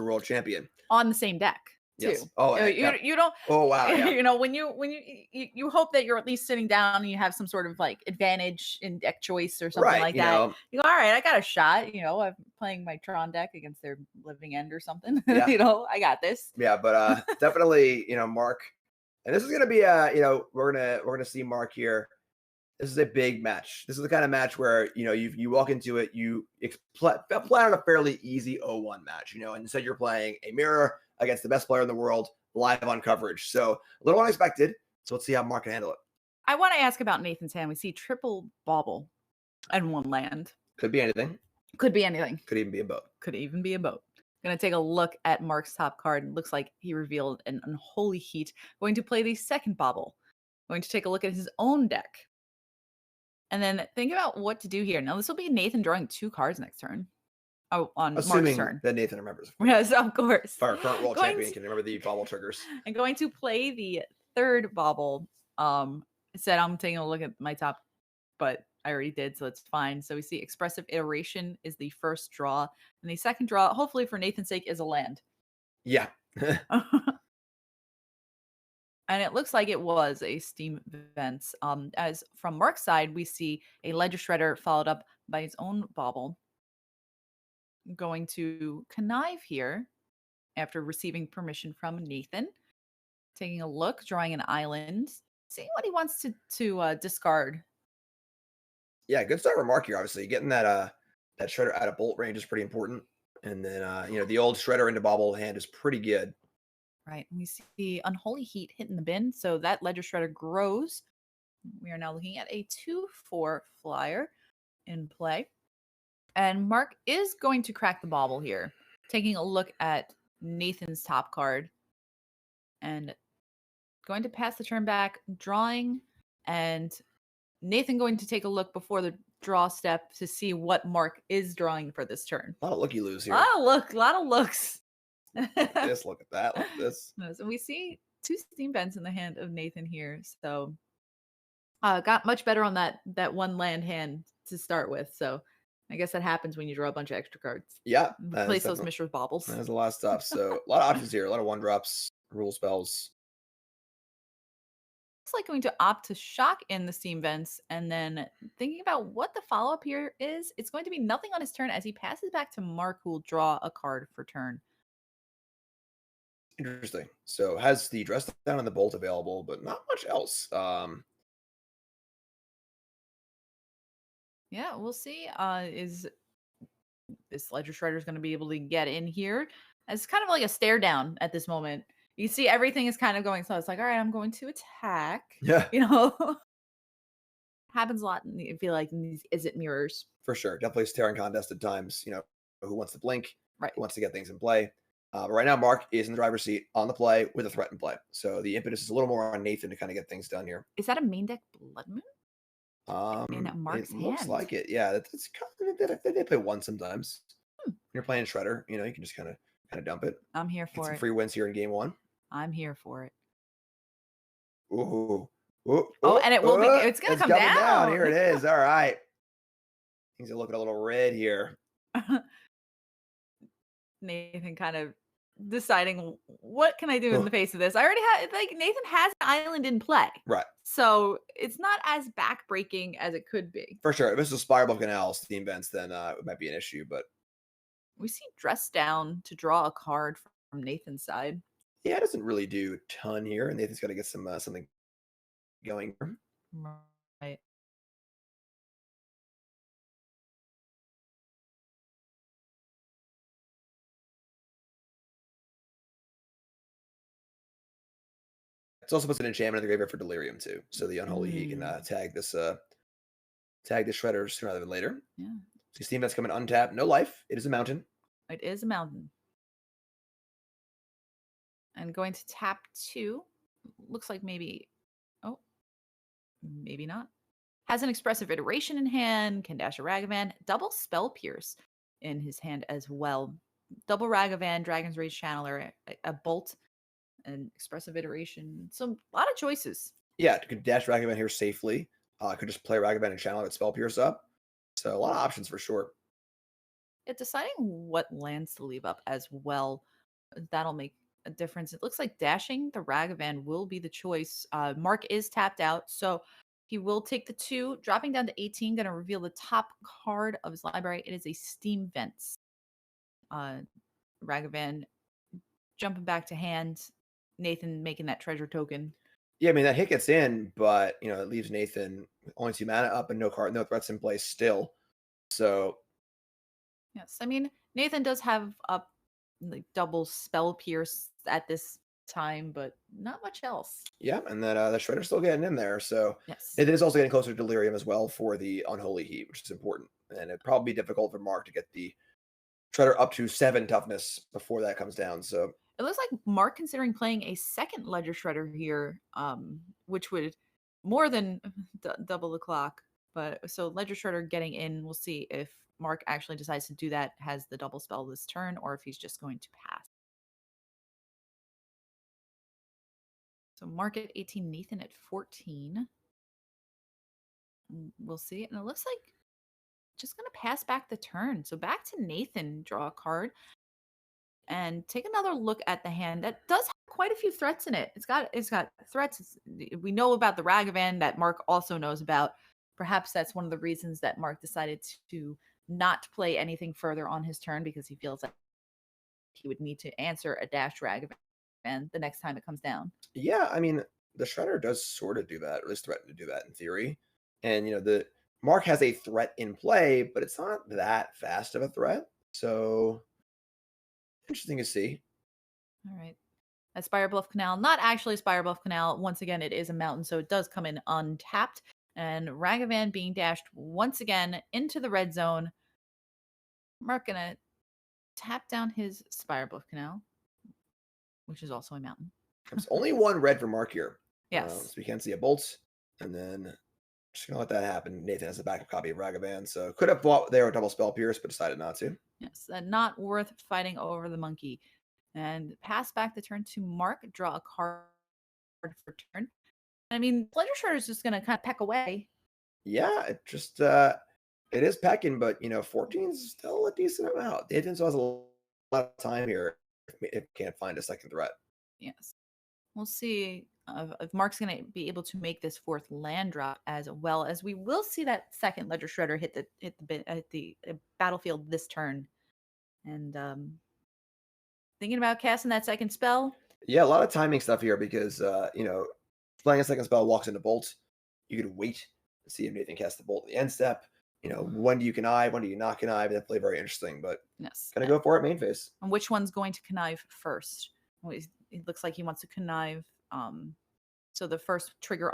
world champion. On the same deck, too. Yes. Oh, You don't oh wow. Yeah. you know, when you hope that you're at least sitting down and you have some sort of, like, advantage in deck choice or something Right. like that. You go, "Alright, I got a shot," I'm playing my Tron deck against their Living End or something. Yeah. I got this. Yeah, but definitely, Mark, and this is gonna be we're gonna see Mark here. This is a big match. This is the kind of match where you walk into it, you plan on a fairly easy 0-1 match, and instead you're playing a mirror against the best player in the world live on coverage. So a little unexpected. So let's see how Mark can handle it. I wanna ask about Nathan's hand. We see triple bauble and 1 land. Could be anything. Could be anything. Could even be a boat. Could even be a boat. Gonna take a look at Mark's top card. Looks like he revealed an Unholy Heat. Going to play the second bauble. Going to take a look at his own deck. And then think about what to do here. Now, this will be Nathan drawing 2 cards next turn. Oh, on Assuming Mark's turn. that Nathan remembers. Yes, of course. Our current world champion can remember the bauble triggers. I'm going to play the third bauble. Said I'm taking a look at my top, but I already did, so it's fine. So we see Expressive Iteration is the first draw. And the second draw, hopefully for Nathan's sake, is a land. Yeah. And it looks like it was a Steam Vents. As from Mark's side, we see a Ledger Shredder followed up by his own bauble. Going to connive here after receiving permission from Nathan. Taking a look, drawing an island. Seeing what he wants to discard. Yeah, good start remark here. Obviously, getting that Shredder out of bolt range is pretty important. And then the old Shredder into bauble hand is pretty good. Right. We see Unholy Heat hitting the bin. So that Ledger Shredder grows. We are now looking at a 2/4 flyer in play. And Mark is going to crack the bauble here. Taking a look at Nathan's top card. And going to pass the turn back, drawing. And Nathan going to take a look before the draw step to see what Mark is drawing for this turn. A lot of looky-loos here. A lot of looks. Look at this, look at that, look at this. So we see 2 Steam Vents in the hand of Nathan here. So got much better on that 1 land hand to start with. So I guess that happens when you draw a bunch of extra cards. Yeah. Place those Mishra's Baubles. There's a lot of stuff. So a lot of options here, a lot of 1-drops, rule spells. Looks like going to opt to shock in the Steam Vents, and then thinking about what the follow-up here is, it's going to be nothing on his turn as he passes back to Mark, who will draw a card for turn. Interesting. So has the dress down and the bolt available, but not much else. Yeah, we'll see. Is this Ledger Shredder is going to be able to get in here? It's kind of like a stare down at this moment. You see everything is kind of going slow. It's like, all right, I'm going to attack. Yeah. Happens a lot. I feel like in these Is It mirrors. For sure. Definitely a staring contest at times. Who wants to blink? Right. Who wants to get things in play? But right now, Mark is in the driver's seat on the play with a threat in play. So the impetus is a little more on Nathan to kind of get things done here. Is that a main deck Blood Moon? In Mark's hand. Looks like it. Yeah, it's kind of, they play 1 sometimes. When you're playing Shredder, you can just kind of dump it. I'm here for Get some it. free wins here in game 1. I'm here for it. Ooh. And it will be. It's gonna come down. Here it is. All right. Things are looking a little red here. Nathan kind of deciding what can I do in the face of this. I already had Nathan has an island in play, right? So it's not as backbreaking as it could be. For sure. If this was Spiral Canal Steam Vents, then it might be an issue. But we see Dress Down to draw a card from Nathan's side. Yeah, it doesn't really do a ton here, and Nathan's got to get some something going. Right. It's also puts an enchantment in the graveyard for Delirium too, so the Unholy Heat can tag this Shredder sooner rather than later. Yeah. See Steam Vents coming untapped, no life. It is a mountain. It is a mountain. And going to tap 2. Looks like maybe not. Has an Expressive Iteration in hand, can dash a Ragavan, double Spell Pierce in his hand as well. Double Ragavan, Dragon's Rage Channeler, a Bolt, and Expressive Iteration. So a lot of choices. Yeah, could dash Ragavan here safely. Could just play Ragavan and Channeler with Spell Pierce up. So a lot of options for sure. It's deciding what lands to leave up as well. That'll make a difference. It looks like dashing the Ragavan will be the choice. Mark is tapped out, so he will take the 2, dropping down to 18, going to reveal the top card of his library. It is a Steam Vents. Ragavan jumping back to hand. Nathan making that treasure token. Yeah, I mean that hit gets in, but it leaves Nathan with only 2 mana up and no threats in place still. So Yes, I mean Nathan does have up like double spell pierce at this time, but not much else. yeah, and then the Shredder's still getting in there. So Yes. it is also getting closer to Delirium as well for the Unholy Heat, which is important. And it'd probably be difficult for Mark to get the Shredder up to 7 toughness before that comes down. So It looks like Mark considering playing a second Ledger Shredder here, which would more than double the clock. But so Ledger Shredder getting in, we'll see if Mark actually decides to do that, has the double spell this turn, or if he's just going to pass. So Mark at 18, Nathan at 14. We'll see. And it looks like just going to pass back the turn. So back to Nathan, draw a card. And take another look at the hand that does have quite a few threats in it. It's got threats. We know about the Ragavan that Mark also knows about. Perhaps that's one of the reasons that Mark decided to not play anything further on his turn, because he feels like he would need to answer a dashed Ragavan the next time it comes down. yeah, I mean the Shredder does sort of do that, or at least threaten to do that in theory. And the Mark has a threat in play, but it's not that fast of a threat. So interesting to see. All right. A Spire Bluff Canal, not actually Spire Bluff Canal. Once again, it is a mountain, so it does come in untapped. And Ragavan being dashed once again into the red zone. Mark gonna tap down his Spire Bluff Canal, which is also a mountain. There's only 1 red for Mark here. Yes. So we can't see a bolt. And then just gonna let that happen. Nathan has a backup copy of Ragavan, so could have fought there with double spell pierce, but decided not to. Yes, not worth fighting over the monkey. And pass back the turn to Mark, draw a card for turn. I mean, Pleasure Shredder is just gonna kind of peck away. Yeah, it just it is pecking, but 14 is still a decent amount. Nathan still has a lot of time here if can't find a second threat. Yes. We'll see if Mark's going to be able to make this 4th land drop, as well as we will see that second Ledger Shredder hit the battlefield this turn. And thinking about casting that second spell. Yeah, a lot of timing stuff here because playing a second spell walks into bolt. You could wait to see if Nathan casts the bolt at the end step. When do you connive? When do you not connive? Definitely very interesting, but Yes. gonna go for it main phase. And which one's going to connive first? Well, it looks like he wants to connive. So the first trigger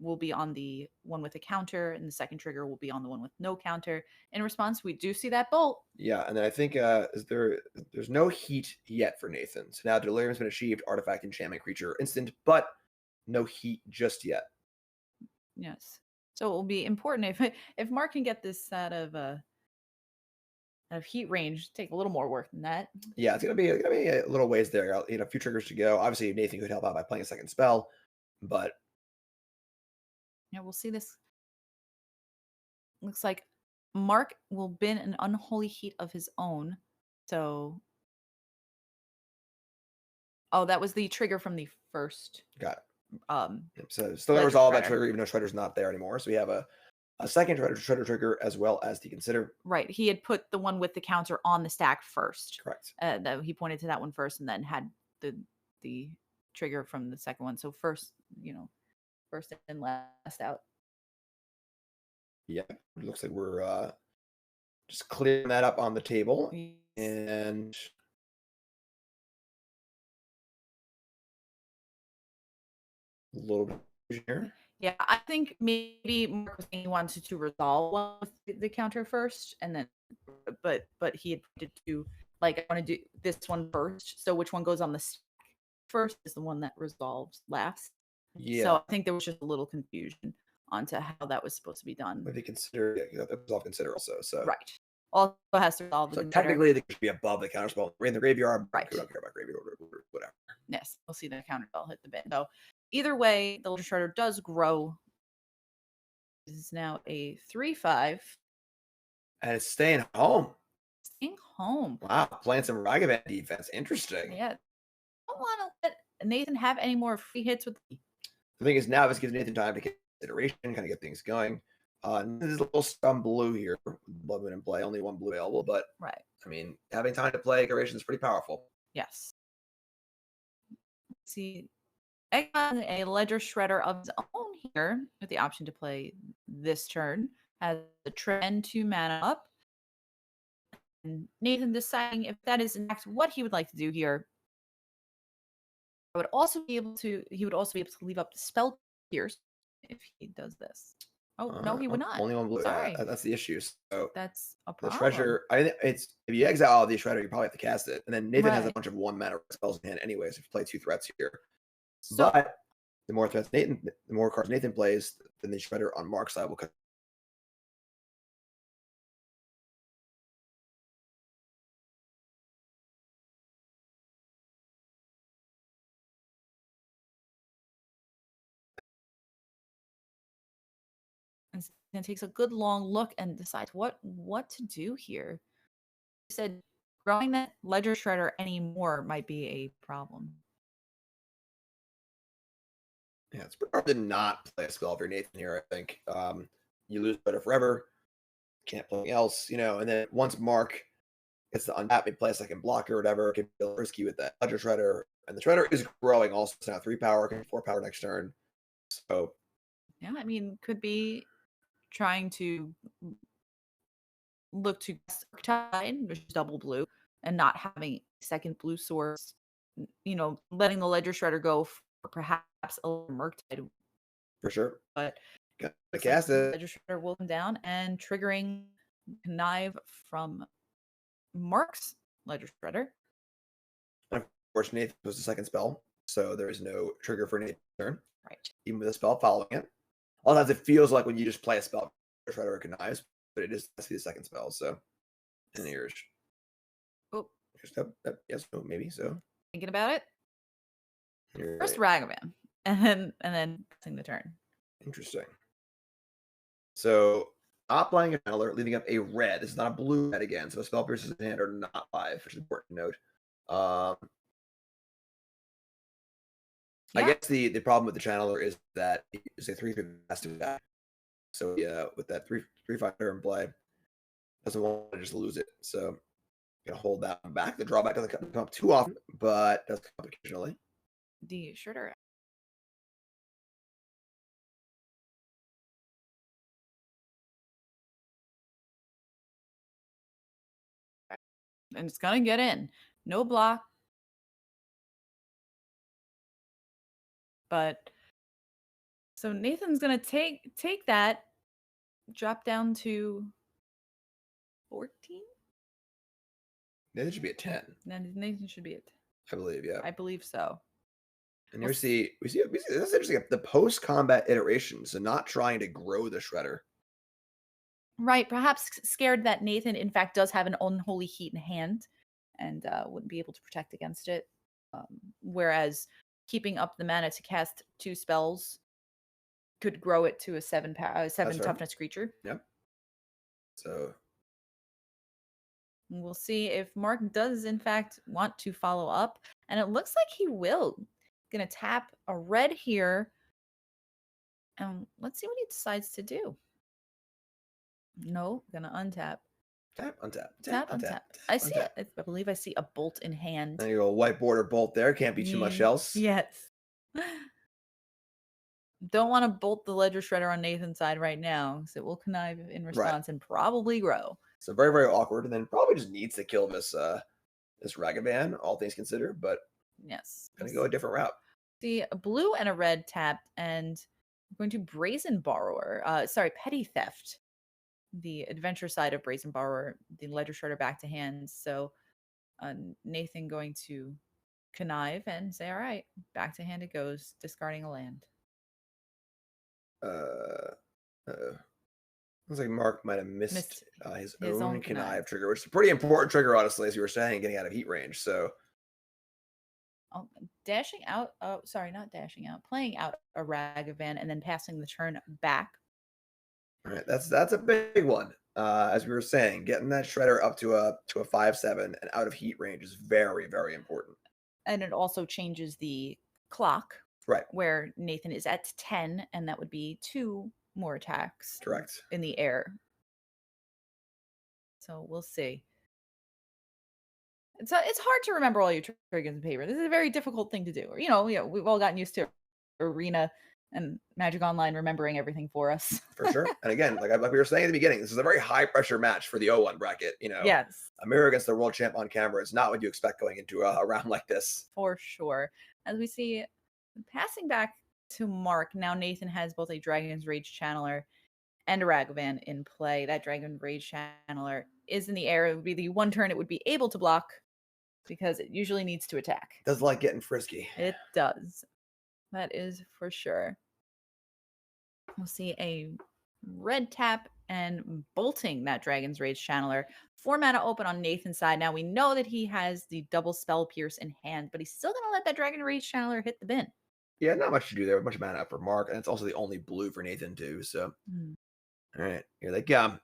will be on the one with a counter, and the second trigger will be on the one with no counter. In response, we do see that bolt. Yeah, and then I think there's no heat yet for Nathan. So now Delirium's been achieved, artifact, enchantment, creature, instant, but no heat just yet. Yes. So it will be important if Mark can get this out of heat range. Take a little more work than that. Yeah, it's gonna be a little ways there. A few triggers to go. Obviously, Nathan could help out by playing a second spell, but yeah, we'll see this. Looks like Mark will bin an unholy heat of his own. So, oh, that was the trigger from the first. got it. Yep, so still gonna resolve that trigger, even though Shredder's not there anymore. So we have a second Shredder trigger as well as the consider. Right. He had put the one with the counter on the stack first. Correct. He pointed to that one first, and then had the trigger from the second one. So first in, last out. Yeah, it looks like we're just clearing that up on the table, Yes. and a little bit here. Yeah, I think maybe Mark was saying he wanted to resolve one with the counter first, and then, but he had pointed to like, I want to do this one first. So which one goes on the stack first is the one that resolves last. Yeah. So I think there was just a little confusion onto how that was supposed to be done. Maybe consider, that resolve consider also. So right. Also has to resolve. So technically, they should be above the counterspell in the graveyard. Right. We don't care about graveyard or whatever. Yes, we'll see the counterspell hit the bin. So either way, the Ledger Shredder does grow. This is now a 3/5. And it's staying home. staying home. Wow, playing some Ragavan defense. Interesting. Yeah, don't want to let Nathan have any more free hits with the The thing is, now this gives Nathan time to get iteration, kind of get things going. This is a little some blue here. Blood Moon in play, only one blue available, but right. I mean, having time to play iteration is pretty powerful. Yes. Let's see, Egg on a ledger shredder of his own here with the option to play this turn. Has the trend 2 mana up. And Nathan deciding if that is in fact what he would like to do here. I would also be able to he would also be able to leave up the spell pierce if he does this. Oh no, he would not. Only one blue. Sorry. That's the issue. So That's a the problem. treasure, it's if you exile all these shredder, you probably have to cast it. And then Nathan has a Right. bunch of 1 mana spells in hand anyways if you play 2 threats here. So But the more cards Nathan plays, then the shredder on Mark's side will cut. and takes a good long look and decides what to do here. He said growing that ledger shredder anymore might be a problem. Yeah, it's pretty hard to not play a spell if you're Nathan here, I think. You lose better forever, can't play anything else, and then once Mark gets the untap, he plays like in block or whatever, it can be risky with that Ledger Shredder. And the Shredder is growing also. It's now 3 power, can be 4 power next turn. So yeah, I mean, could be trying to look to Murktide, which is double blue, and not having second blue source, letting the ledger shredder go for perhaps a Murktide. For sure. But gotta cast it. Ledger shredder will come down and triggering Connive from Mark's ledger shredder. Unfortunately, Nathan was the second spell, so there is no trigger for Nathan's turn. Right. Even with a spell following it. A lot of times it feels like when you just play a spell, Shredder Connives, but it is has to be the second spell, so in yours. Oh. Yes, no, maybe so. Thinking about it. You're First right. Ragavan, and then passing the turn. Interesting. So not playing a Fowler, leaving up a red. This is not a blue red again, so spell pierces in hand are not 5, which is important to note. I guess the problem with the channeler is that it's a 3/3 has to back. So yeah, with that 3/5 in play, doesn't want to just lose it. So gonna hold that one back. The drawback doesn't come up too often, but does come up occasionally. The shredder. And it's gonna get in. No block. But so Nathan's gonna take that, drop down to 14. Nathan should be at 10. Then Nathan should be at. I believe, yeah. I believe so. And we see this is interesting. The post-combat iteration, so not trying to grow the shredder. Right, perhaps scared that Nathan, in fact, does have an unholy heat in hand and wouldn't be able to protect against it. Whereas keeping up the mana to cast 2 spells could grow it to a 7 toughness creature. Yep. So we'll see if Mark does, in fact, want to follow up. And it looks like he will. Going to tap a red here. And let's see what he decides to do. No, gonna untap. Tap, untap. Tap, untap. I see it. I believe I see a bolt in hand. There you go, a white border bolt there. Can't be too much else. Yes. Don't want to bolt the ledger shredder on Nathan's side right now, because it will connive in response and probably grow. So very, very awkward, and then probably just needs to kill this this Ragavan, all things considered, but yes. Gonna go a different route. See, a blue and a red tapped, and I'm going to Brazen Borrower. Petty Theft. The adventure side of Brazen Borrower, the ledger shredder back to hand. So Nathan going to connive and say, all right, back to hand it goes, discarding a land. Looks like Mark might have missed his own connive trigger, which is a pretty important trigger, honestly, as you were saying, getting out of heat range. So dashing out. Oh, sorry, not dashing out. Playing out a Ragavan and then passing the turn back. All right, that's a big one. as we were saying, getting that shredder up to a 5/7 and out of heat range is very, very important. And it also changes the clock Right. where Nathan is at 10, and that would be 2 more attacks Correct. in the air. So we'll see. It's hard to remember all your triggers in paper. This is a very difficult thing to do. We've all gotten used to Arena and Magic Online remembering everything for us. For sure. And again, like we were saying at the beginning, this is a very high pressure match for the 0-1 bracket. Yes, A mirror against the world champ on camera is not what you expect going into a round like this. for sure. As we see, passing back to Mark, now Nathan has both a Dragon's Rage Channeler and a Ragavan in play. That Dragon Rage Channeler is in the air. It would be the one turn it would be able to block because it usually needs to attack. Does like getting frisky. It does. That is for sure. We'll see a red tap and bolting that Dragon's Rage Channeler. 4 mana open on Nathan's side. Now we know that he has the double Spell Pierce in hand, but he's still going to let that Dragon Rage Channeler hit the bin. Yeah, not much to do there. Much mana up for Mark, and it's also the only blue for Nathan too. So, all right, here they come.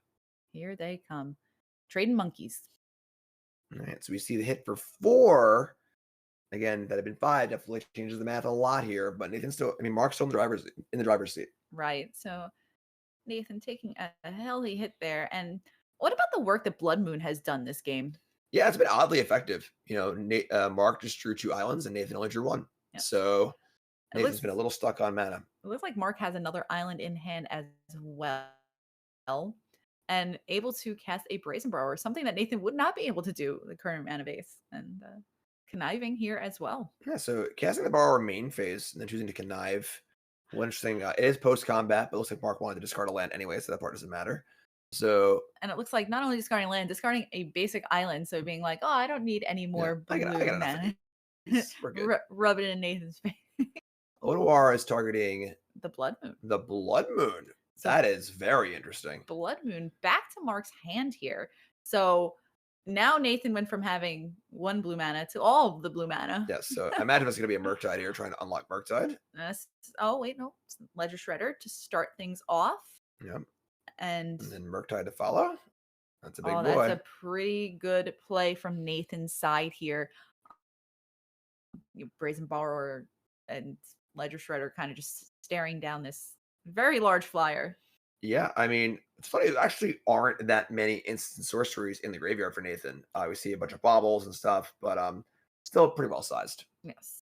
Here they come. Trading monkeys. All right, so we see the hit for 4. Again, that had been 5. Definitely changes the math a lot here. But Mark's still in the driver's seat. Right. So Nathan taking a healthy hit there. And what about the work that Blood Moon has done this game? Yeah, it's been oddly effective. Mark just drew 2 islands, and Nathan only drew 1. Yep. So Nathan's been a little stuck on mana. It looks like Mark has another island in hand as well, and able to cast a Brazen Borrower, something that Nathan would not be able to do the current mana base, and conniving here as well. Yeah, so casting the Borrower main phase and then choosing to connive. One interesting, it is post combat, but it looks like Mark wanted to discard a land anyway, so that part doesn't matter. So, and it looks like not only discarding land, discarding a basic island. So being like, oh, I don't need any more blue mana. We're good. Rub it in Nathan's face. Odoar is targeting the Blood Moon. The Blood Moon. So that is very interesting. Blood Moon back to Mark's hand here. So now Nathan went from having 1 blue mana to all of the blue mana. Yes. So I imagine it's going to be a Murktide here trying to unlock Murktide. Oh, wait, no. It's Ledger Shredder to start things off. Yep. And then Murktide to follow. That's a big boy. That's a pretty good play from Nathan's side here. Brazen Borrower and Ledger Shredder kind of just staring down this very large flyer. Yeah, I mean, it's funny. There actually aren't that many instant sorceries in the graveyard for Nathan. We see a bunch of baubles and stuff, but still pretty well sized. Yes.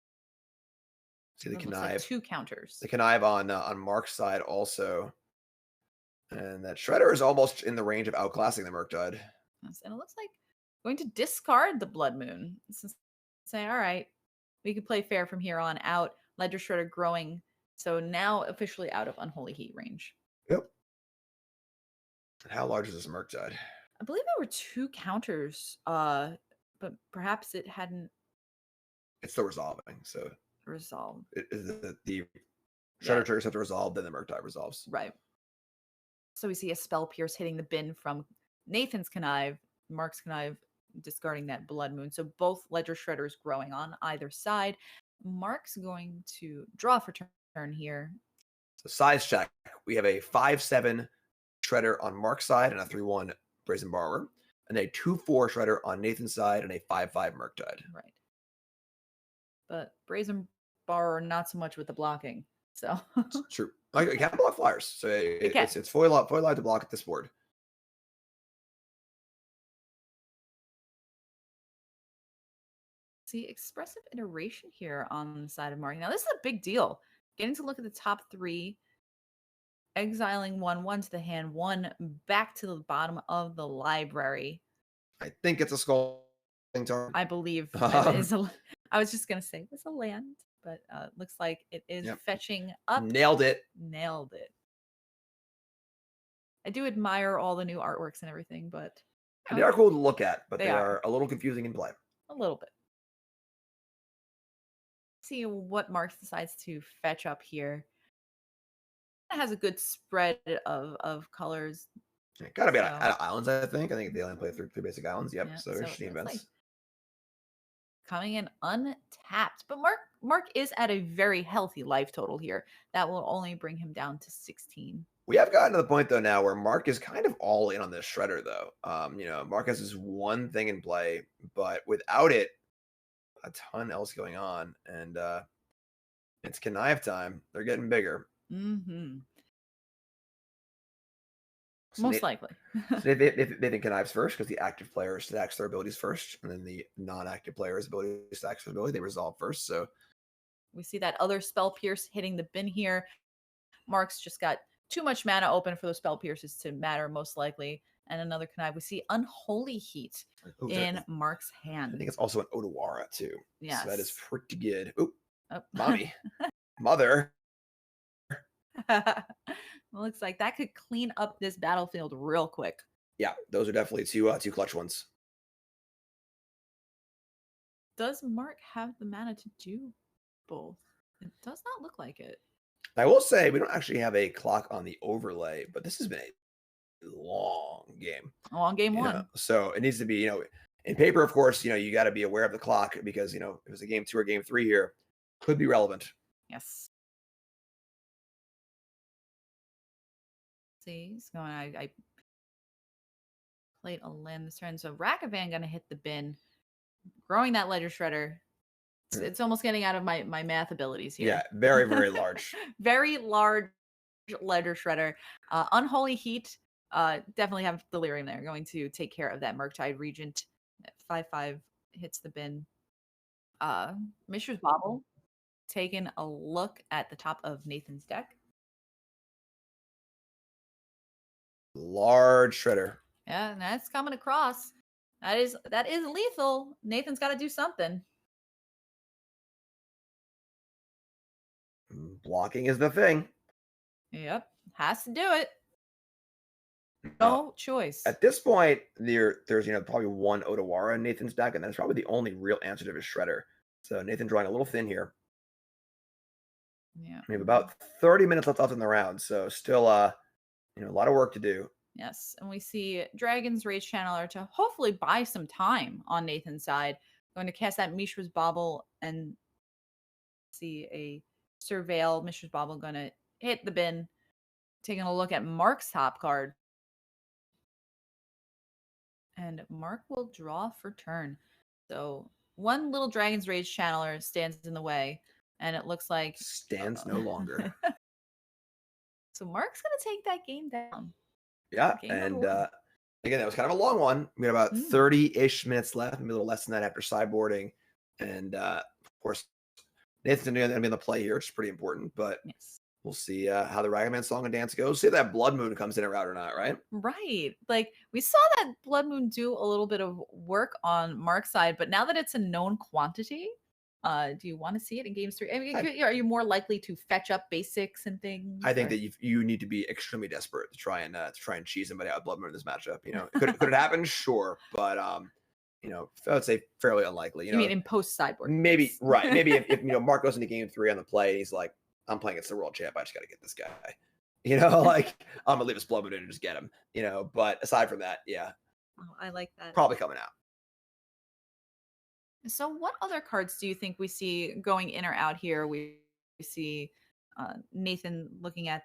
See the connive. Like 2 counters. The connive on Mark's side also. And that Shredder is almost in the range of outclassing the Murktide. Yes, and it looks like going to discard the Blood Moon. Say, all right, we can play fair from here on out. Ledger Shredder growing. So now officially out of Unholy Heat range. Yep. And how large is this Murktide? I believe there were 2 counters, but perhaps it hadn't. It's still resolving, so. Resolved. The Shredder triggers have to resolve, then the Murktide resolves. Right. So we see a Spell Pierce hitting the bin from Nathan's connive, Mark's connive discarding that Blood Moon. So both Ledger Shredders growing on either side. Mark's going to draw for turn here. So size check. We have a 5/7 Shredder on Mark's side and a 3/1 Brazen Borrower, and a 2/4 Shredder on Nathan's side and a 5/5 Murktide. Right. But Brazen Borrower, not so much with the blocking. So it's true. Like it can block flyers, so it's fully allowed to block at this board. See, expressive iteration here on the side of Mark. Now this is a big deal. Getting to look at the top 3, exiling 1/1 to the hand, 1 back to the bottom of the library. I think it's a skull target. I believe it is I was just gonna say it's a land, but looks like it is fetching up. Nailed it. Nailed it. I do admire all the new artworks and everything, but they are cool to look at, but they are a little confusing in play. A little bit. See what Mark decides to fetch up here. It has a good spread of colors. It gotta be out of islands, I think. I think they only play 3 basic islands. Yep. Yeah, so interesting events. Like coming in untapped. But Mark is at a very healthy life total here. That will only bring him down to 16. We have gotten to the point though now where Mark is kind of all in on this shredder though. Mark has this one thing in play, but without it, a ton else going on, and it's connive time. They're getting bigger. Mm-hmm. So Most likely. so they think connives first because the active player stacks their abilities first, and then the non-active player's ability stacks their ability. They resolve first. So We see that other spell pierce hitting the bin here. Mark's just got too much mana open for those spell pierces to matter, most likely. And another connive. We see Unholy Heat in Mark's hand. I think it's also an Odawara too. Yes. So that is pretty good. Ooh, oh. Mommy. Mother. Looks like that could clean up this battlefield real quick. Yeah, those are definitely two clutch ones. Does Mark have the mana to do both? It does not look like it. I will say we don't actually have a clock on the overlay, but this has been a long game. On game one. So it needs to be, in paper, of course, you got to be aware of the clock because, if it was a game 2 or game 3 here, could be relevant. Yes. See, he's going, I played a land this turn. So Ragavan going to hit the bin, growing that ledger shredder. It's almost getting out of my math abilities here. Yeah, very, very large. Very large ledger shredder. Unholy Heat. Definitely have Delirium there. Going to take care of that Murktide Regent. 5/5 hits the bin. Mishra's Bauble. Taking a look at the top of Nathan's deck. Large shredder. Yeah, and that's coming across. That is lethal. Nathan's got to do something. Blocking is the thing. Yep, has to do it. No choice. At this point, there's probably one Odawara in Nathan's deck, and that's probably the only real answer to his shredder. So Nathan drawing a little thin here. Yeah, we have about 30 minutes left in the round, so still a lot of work to do. Yes, and we see Dragon's Rage Channeler to hopefully buy some time on Nathan's side. Going to cast that Mishra's Bauble and see a Surveil. Mishra's Bauble going to hit the bin. Taking a look at Mark's top card. And Mark will draw for turn. So one little Dragon's Rage Channeler stands in the way, and it looks like... Stands no longer. So Mark's going to take that game down. Yeah, and again, that was kind of a long one. We had about 30-ish minutes left, maybe a little less than that after sideboarding. And of course, Nathan's going to be on the play here, which is pretty important, but we'll see how the Ragavan Song and Dance goes. See if that Blood Moon comes in and out or not, right? Right. Like, we saw that Blood Moon do a little bit of work on Mark's side, but now that it's a known quantity, do you want to see it in games 3? I mean, are you more likely to fetch up basics and things? I think that you need to be extremely desperate to try and cheese somebody out with Blood Moon in this matchup. Could it happen? Sure, but I would say fairly unlikely. You mean in post sideboard? Maybe right. Maybe if Mark goes into game 3 on the play, and he's like, I'm playing against the world champ. I just got to get this guy. Like I'm gonna leave his Blood Moon in and just get him. But aside from that, yeah. Oh, I like that. Probably coming out. So what other cards do you think we see going in or out here? We see Nathan looking at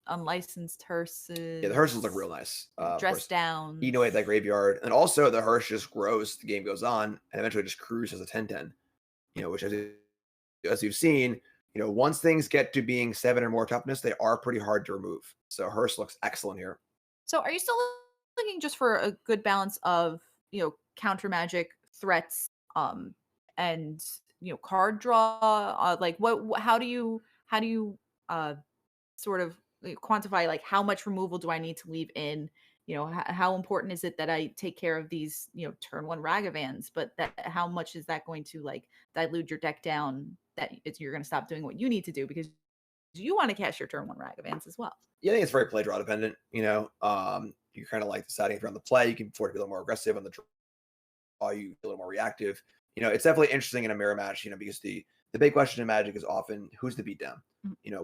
unlicensed hearses. Yeah, the hearses look real nice. Dress down. Eating away at that graveyard. And also the hearse just grows as the game goes on and eventually just cruises as a 10-10. Which as you've seen, once things get to being 7 or more toughness, they are pretty hard to remove. So hearse looks excellent here. So are you still looking just for a good balance of, counter magic threats and card draw, like how do you sort of quantify like how much removal do I need to leave in? How important is it that I take care of these turn 1 Ragavans, but how much is that going to like dilute your deck down that you're going to stop doing what you need to do because you want to cast your turn 1 Ragavans as well? Yeah, I think it's very play draw dependent. You kind of like deciding if you're on the play, you can afford to be a little more aggressive. On the draw, you be a little more reactive. It's definitely interesting in a mirror match, because the big question in Magic is often who's the beatdown.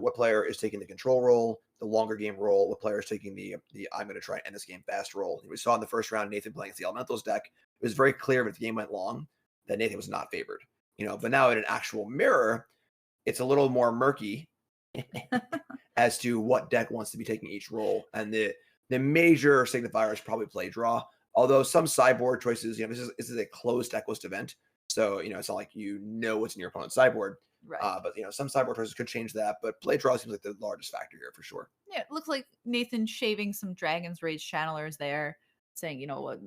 What player is taking the control role, the longer game role, what player is taking the I'm going to try and end this game fast role. We saw in the first round Nathan playing against the Elementals deck. It was very clear if the game went long that Nathan was not favored. But now in an actual mirror, it's a little more murky. as to what deck wants to be taking each role. And the major signifier is probably play draw. Although some sideboard choices, this is a closed deck list event. So, it's not like what's in your opponent's sideboard. Right. But some sideboard choices could change that. But play draw seems like the largest factor here for sure. Yeah, it looks like Nathan shaving some Dragon's Rage channelers there, saying, what,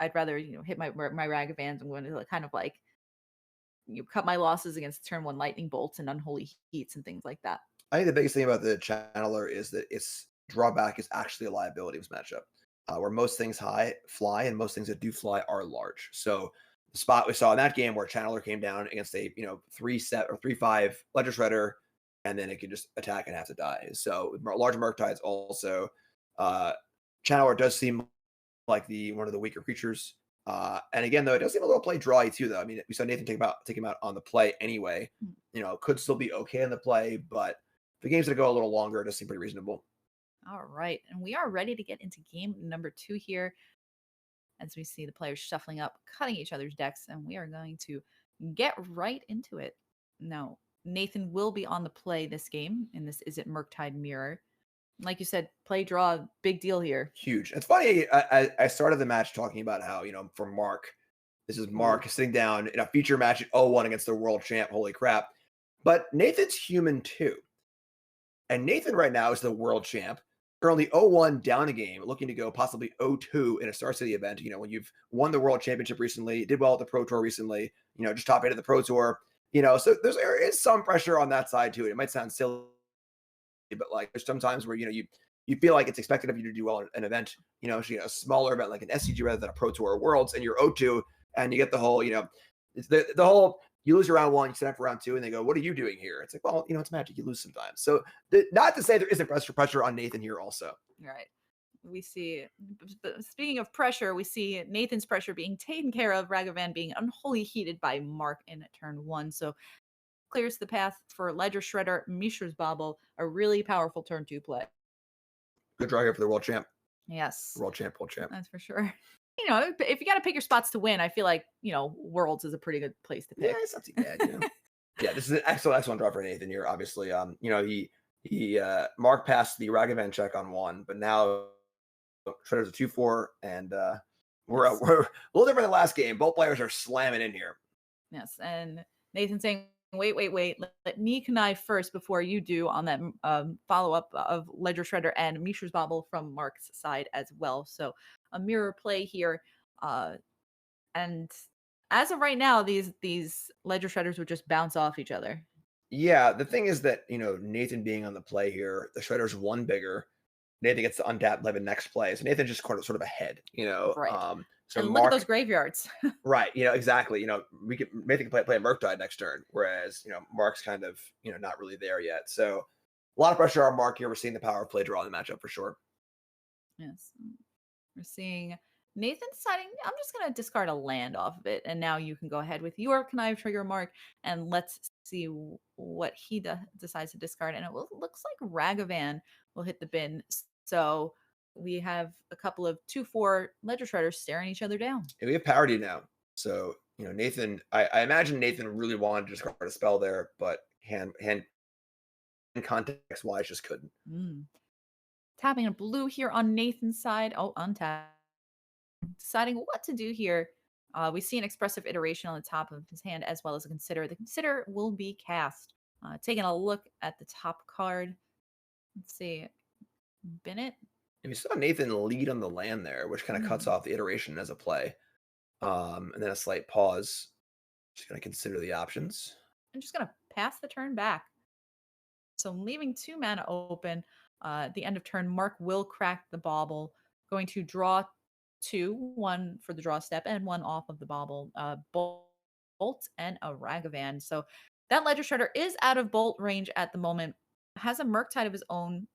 I'd rather, hit my Ragavans. I'm going to kind of like cut my losses against turn 1 lightning bolts and unholy heats and things like that. I think the biggest thing about the channeler is that its drawback is actually a liability in this matchup, where most things fly and most things that do fly are large. So the spot we saw in that game where channeler came down against a 3-set or 3-5 ledger shredder, and then it could just attack and have to die. So large Murktides also, channeler does seem like one of the weaker creatures. And again, though, it does seem a little play drawy too, though. I mean, we saw Nathan take him out on the play anyway. Could still be okay in the play, but the game's gonna go a little longer. It does seem pretty reasonable. All right, and we are ready to get into game number 2 here, as we see the players shuffling up, cutting each other's decks, and we are going to get right into it. Now, Nathan will be on the play this game, and this is it Murktide Mirror. Like you said, play draw, big deal here. Huge. It's funny. I started the match talking about how, for Mark, this is Mark sitting down in a feature match at 0-1 against the world champ. Holy crap. But Nathan's human too. And Nathan right now is the world champ. Currently 0-1 down a game, looking to go possibly 0-2 in a Star City event. When you've won the world championship recently, did well at the Pro Tour recently, just top 8 of the Pro Tour, so there is some pressure on that side too. It might sound silly, but like there's sometimes where you feel like it's expected of you to do well in an event, a smaller event like an SCG rather than a Pro Tour or Worlds, and you're 0-2, and you get the whole, it's the whole you lose round 1, you set up for round 2, and they go, "What are you doing here?" It's like, well, it's Magic, you lose sometimes. So not to say there isn't pressure on Nathan here also. Right. We see, speaking of pressure, we see Nathan's pressure being taken care of, Ragavan being unholy heated by Mark in turn 1. So clears the path for Ledger Shredder, Mishra's Bobble, a really powerful turn 2 play. Good draw here for the world champ. Yes. World champ. That's for sure. If you got to pick your spots to win, I feel like, Worlds is a pretty good place to pick. Yeah, it's not too bad. Yeah, this is an excellent draw for Nathan here. Obviously, he Mark passed the Ragavan check on 1, but now Shredder's a 2-4, and we're a little different than last game. Both players are slamming in here. Yes, and Nathan saying, wait, let me connive first before you do on that follow-up of Ledger Shredder and Mishra's Bobble from Mark's side as well. So a mirror play here. And as of right now, these Ledger Shredders would just bounce off each other. Yeah, the thing is that, Nathan being on the play here, the Shredder's 1 bigger. Nathan gets to untap 11 next play. So Nathan's just sort of ahead, Right. So and Mark, look at those graveyards. right, exactly. Nathan can play Murktide next turn, whereas, Mark's kind of, not really there yet. So a lot of pressure on Mark here. We're seeing the power of play draw in the matchup for sure. Yes. We're seeing Nathan deciding, I'm just going to discard a land off of it. And now you can go ahead with your connive trigger, Mark, and let's see what he decides to discard. And it looks like Ragavan will hit the bin. So we have a couple of 2-4 Ledger Shredders staring each other down. And we have parity now. So, Nathan, I imagine Nathan really wanted to discard a spell there, but hand context wise just couldn't. Tapping a blue here on Nathan's side. Oh, untap. Deciding what to do here. We see an expressive iteration on the top of his hand as well as a consider. The consider will be cast. Taking a look at the top card. Let's see. Bennett. And we saw Nathan lead on the land there, which kind of cuts off the iteration as a play. And then a slight pause. Just going to consider the options. I'm just going to pass the turn back. So leaving 2 mana open. At the end of turn, Mark will crack the bauble. Going to draw 2, 1 for the draw step and 1 off of the bauble. Bolt and a Ragavan. So that Ledger Shredder is out of bolt range at the moment. Has a Murktide of his own.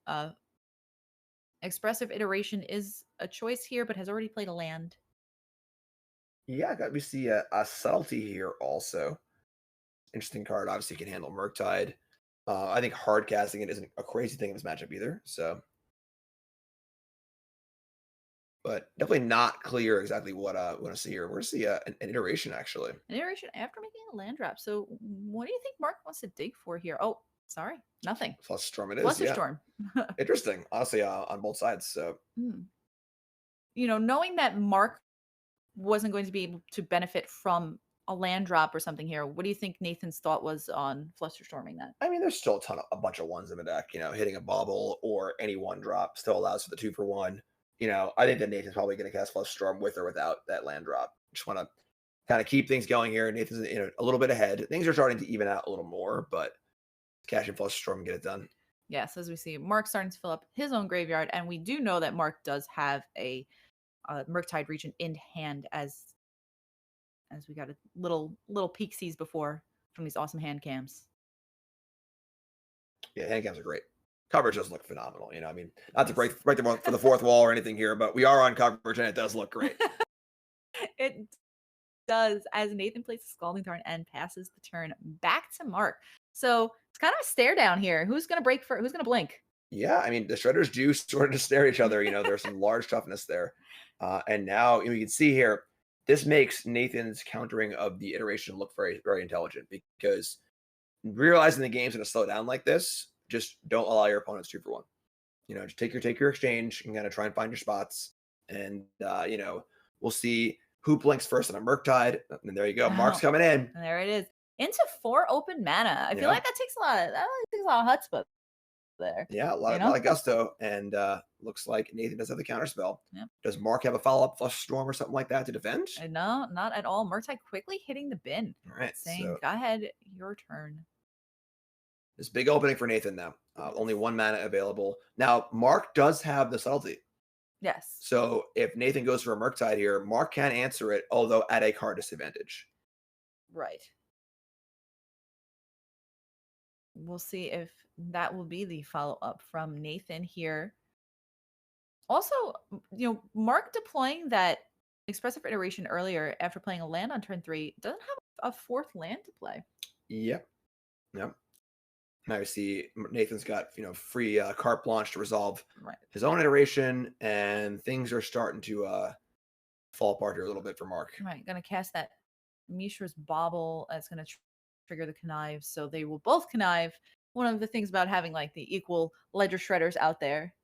Expressive iteration is a choice here, but has already played a land. Yeah, we see a subtlety here also. Interesting card. Obviously, can handle Murktide. I think hard casting it isn't a crazy thing in this matchup either. So, but definitely not clear exactly what we want to see here. We're going to see an iteration actually. An iteration after making a land drop. So, what do you think Mark wants to dig for here? Oh, Sorry, nothing. Flusterstorm it is, yeah. Flusterstorm. Interesting, honestly, on both sides. So Hmm. Knowing that Mark wasn't going to be able to benefit from a land drop or something here, what do you think Nathan's thought was on Flusterstorming that? I mean, there's still a bunch of ones in the deck. Hitting a bobble or any one drop still allows for the 2 for 1. I think that Nathan's probably going to cast Flusterstorm with or without that land drop. Just want to kind of keep things going here. Nathan's a little bit ahead. Things are starting to even out a little more, but cash and Flusterstorm and get it done. Yes, as we see, Mark's starting to fill up his own graveyard, and we do know that Mark does have a Murktide region in hand as we got a little peek sees before from these awesome hand cams. Yeah, hand cams are great. Coverage does look phenomenal. I mean, not to break for the fourth wall or anything here, but we are on coverage and it does look great. It does, as Nathan plays the Scalding Tarn and passes the turn back to Mark. So it's kind of a stare down here. Who's gonna break for? Who's gonna blink? Yeah, I mean, the Shredders do sort of just stare at each other. There's some large toughness there. And now you can see here, this makes Nathan's countering of the iteration look very, very intelligent because realizing the game's going to slow down like this, just don't allow your opponents 2 for 1. Just take your exchange and kind of try and find your spots. And, we'll see who blinks first on a Murktide. And there you go. Mark's coming in. And there it is. Into 4 open mana. I feel like that takes a lot of chutzpah there. Yeah, a lot of gusto. And looks like Nathan does have the counter spell. Yep. Does Mark have a follow-up Flusterstorm or something like that to defend? No, not at all. Murktide quickly hitting the bin. All right. Saying, go ahead, your turn. This big opening for Nathan now. Only 1 mana available. Now, Mark does have the subtlety. Yes. So if Nathan goes for a Murktide here, Mark can answer it, although at a card disadvantage. Right. We'll see if that will be the follow-up from Nathan here. Also, Mark deploying that expressive iteration earlier after playing a land on turn 3 doesn't have a 4th land to play. Yep. Now you see Nathan's got free carte blanche to resolve his own iteration, and things are starting to fall apart here a little bit for Mark. Right, gonna cast that Mishra's Bauble. That's gonna trigger the connive, so they will both connive. One of the things about having like the equal ledger shredders out there.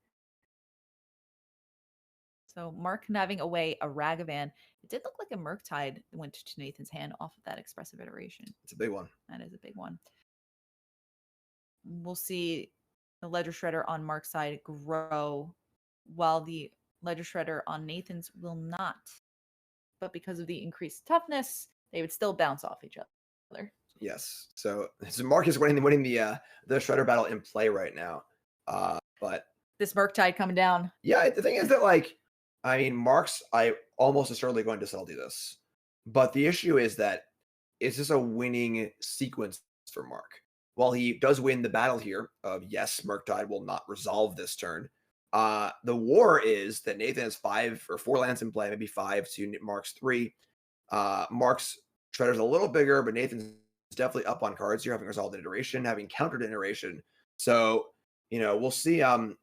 So Mark conniving away a Ragavan. It did look like a Murktide went to Nathan's hand off of that expressive iteration. It's a big one. That is a big one. We'll see the ledger shredder on Mark's side grow while the ledger shredder on Nathan's will not. But because of the increased toughness, they would still bounce off each other. Yes. So Mark is winning the shredder battle in play right now. But this Murktide coming down. Yeah, the thing is that Mark's almost assuredly going to subtlety this. But the issue is that it's just a winning sequence for Mark. While he does win the battle here of yes, Murktide will not resolve this turn. The war is that Nathan has 5 or 4 lands in play, maybe 5 to Mark's 3. Mark's shredder's a little bigger, but Nathan's definitely up on cards here, having resolved an iteration, having countered an iteration. So, we'll see how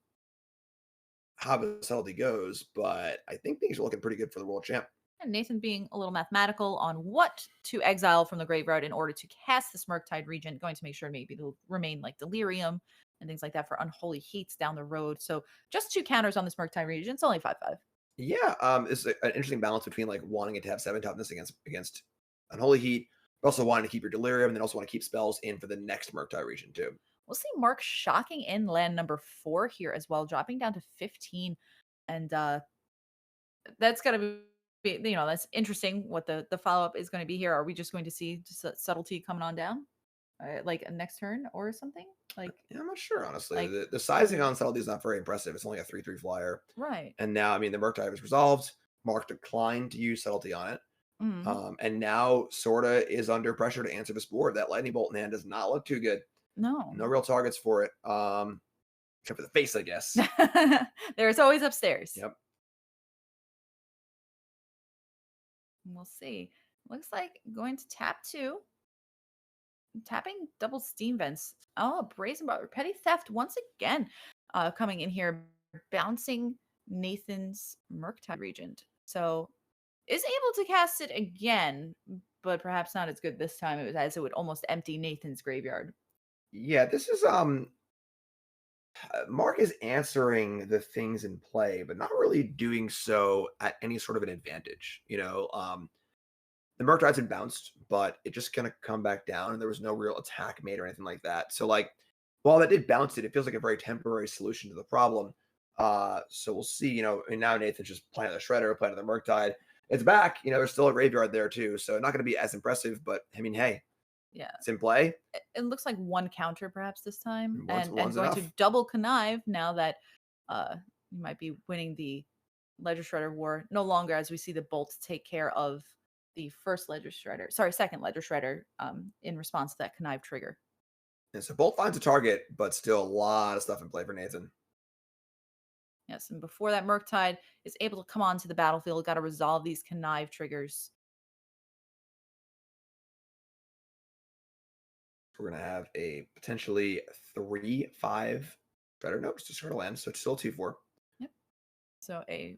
the subtlety goes, but I think things are looking pretty good for the world champ. And Nathan being a little mathematical on what to exile from the graveyard in order to cast this Murktide Regent, going to make sure maybe they'll remain like Delirium and things like that for Unholy Heats down the road. So just 2 counters on this Murktide Regent. It's only 5/5. Yeah, it's an interesting balance between wanting it to have 7 toughness against Unholy Heat, but also wanting to keep your Delirium, and then also want to keep spells in for the next Murktide Regent too. We'll see Mark shocking in land number 4 here as well, dropping down to 15. And that's got to be, that's interesting what the follow-up is going to be here. Are we just going to see subtlety coming on down? Like a next turn or something? Yeah, I'm not sure, honestly. The sizing on subtlety is not very impressive. It's only a 3/3 flyer. Right. And now, the Murktide is resolved. Mark declined to use subtlety on it. Mm-hmm. And now sorta is under pressure to answer this board. That lightning bolt in hand does not look too good. No. No real targets for it. Except for the face, I guess. There's always upstairs. Yep. We'll see. Looks like going to tap 2. Tapping double steam vents. Oh, brazen bar. Petty theft once again. Coming in here, bouncing Nathan's Murktide Regent. So is able to cast it again, but perhaps not as good this time as it would almost empty Nathan's graveyard. Yeah, this is Mark is answering the things in play, but not really doing so at any sort of an advantage. The Murktide's been bounced, but it just kind of come back down, and there was no real attack made or anything like that. So, like, while that did bounce it, it feels like a very temporary solution to the problem. So we'll see. And now Nathan's just playing the Shredder, playing the Murktide. It's back. There's still a graveyard there too, so not going to be as impressive. But I mean, hey, Yeah. it's in play. It looks like one counter perhaps this time, and One's going enough. to double connive now that you might be winning the Ledger Shredder war. No longer, as we see the Bolt take care of the second Ledger Shredder in response to that connive trigger. And so Bolt finds a target, but still a lot of stuff in play for Nathan. Yes, and before that Murktide is able to come onto the battlefield, got to resolve these connive triggers. We're going to have a potentially 3/5 Shredder. Nope, it's just Shredder land, so it's still 2/4. Yep. So a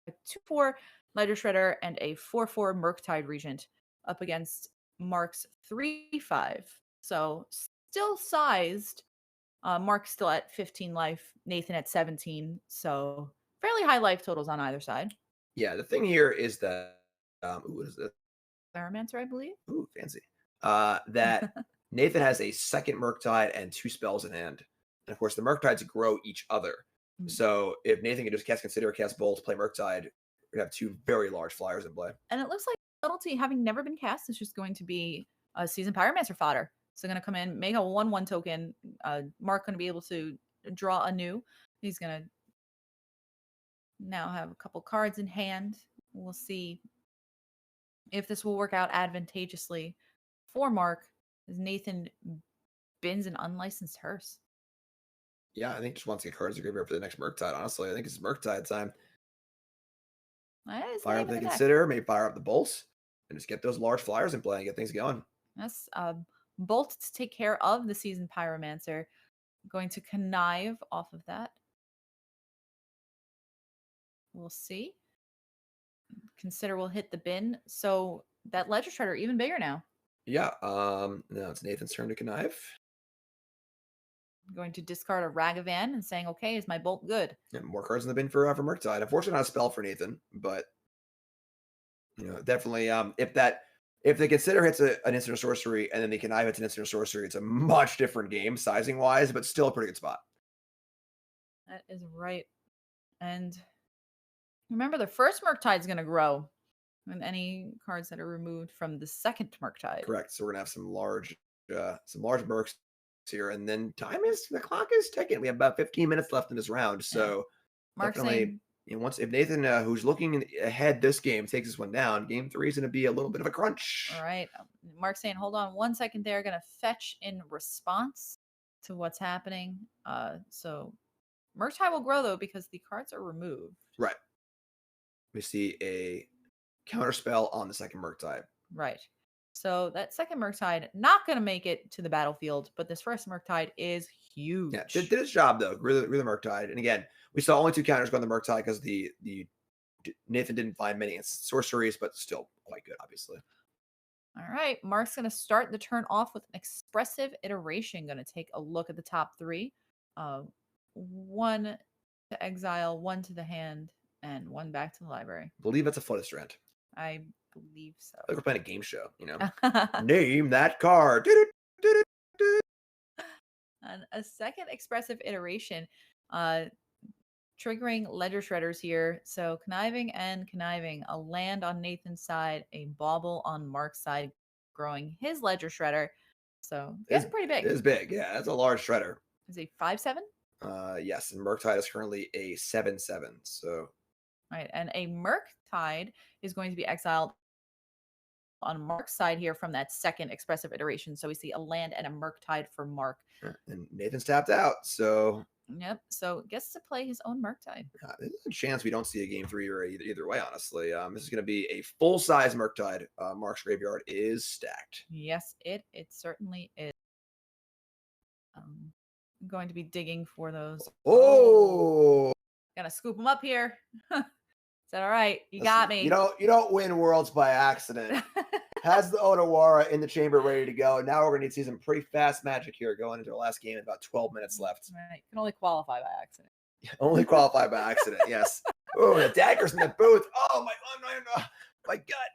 2/4 Ledger Shredder and a 4/4 Murktide Regent up against Mark's 3/5. So still sized. Mark's still at 15 life, Nathan at 17. So fairly high life totals on either side. Yeah, the thing here is that, what is this? Pyromancer, I believe. Ooh, fancy. That Nathan has a second Murktide and 2 spells in hand. And of course, the Murktides grow each other. So if Nathan can just cast Consider, cast Bolt, play Murktide, we have 2 very large flyers in play. And it looks like Subtlety, having never been cast, is just going to be a Seasoned Pyromancer fodder. So going to come in, make a 1/1 token. Mark going to be able to draw anew. He's going to now have a couple cards in hand. We'll see if this will work out advantageously for Mark as Nathan bins an unlicensed hearse. Yeah, I think he just wants to get cards to graveyard for the next Murktide, honestly. I think it's Murktide time. Fire up the Consider, maybe fire up the Bolts, and just get those large flyers in play and get things going. Yes, Bolt to take care of the Seasoned Pyromancer. Going to connive off of that. We'll see. Consider will hit the bin. So that Ledger Shredder even bigger now. Yeah, now it's Nathan's turn to connive. Going to discard a Ragavan and saying, okay, is my Bolt good? Yeah, more cards in the bin for Murktide. Unfortunately, not a spell for Nathan, but definitely if they Consider hits an instant or sorcery and then the connive hits an instant or sorcery, it's a much different game sizing wise, but still a pretty good spot. That is right. And remember, the first Murktide is going to grow with any cards that are removed from the second Murktide. Correct. So we're gonna have some large Murks here, and then the clock is ticking. We have about 15 minutes left in this round, so Mark's definitely. saying, If Nathan, who's looking ahead this game, takes this one down, game 3 is going to be a little bit of a crunch. All right. Mark's saying, hold on 1 second there. Going to fetch in response to what's happening. So Murktide will grow, though, because the cards are removed. Right. We see a counter spell on the second Murktide. Right. So that second Murktide not going to make it to the battlefield, but this first Murktide is huge. Yeah, did its job, though. Really Murktide. And again, we saw only 2 counters go on the Murktide because the Nathan didn't find many sorceries, but still quite good, obviously. All right. Mark's going to start the turn off with an expressive iteration. Going to take a look at the top 3. 1 to exile, 1 to the hand, and 1 back to the library. I believe that's a Flutter I believe so. Like we're playing a game show, Name that card. And a second expressive iteration, triggering Ledger Shredders here. So conniving, a land on Nathan's side, a bauble on Mark's side, growing his Ledger Shredder. So it's pretty big. It is big, yeah. That's a large Shredder. Is it 5/7? Yes, and Murktide is currently a 7/7. So right, and a Murktide is going to be exiled on Mark's side here from that second expressive iteration. So we see a land and a Murktide for Mark. And Nathan's tapped out, so yep. So gets to play his own Murktide. There's a chance we don't see a game 3 or either way, honestly. This is going to be a full-size Murktide. Mark's graveyard is stacked. Yes, it certainly is. Going to be digging for those. Oh! Gonna scoop them up here. Is that all right? You got me. You don't win worlds by accident. has the Odawara in the chamber ready to go. Now we're going to need to see some pretty fast magic here going into the last game. About 12 minutes left. Right. Can only qualify by accident. Only qualify by accident. Yes. Oh, the daggers in the booth. Oh my gut.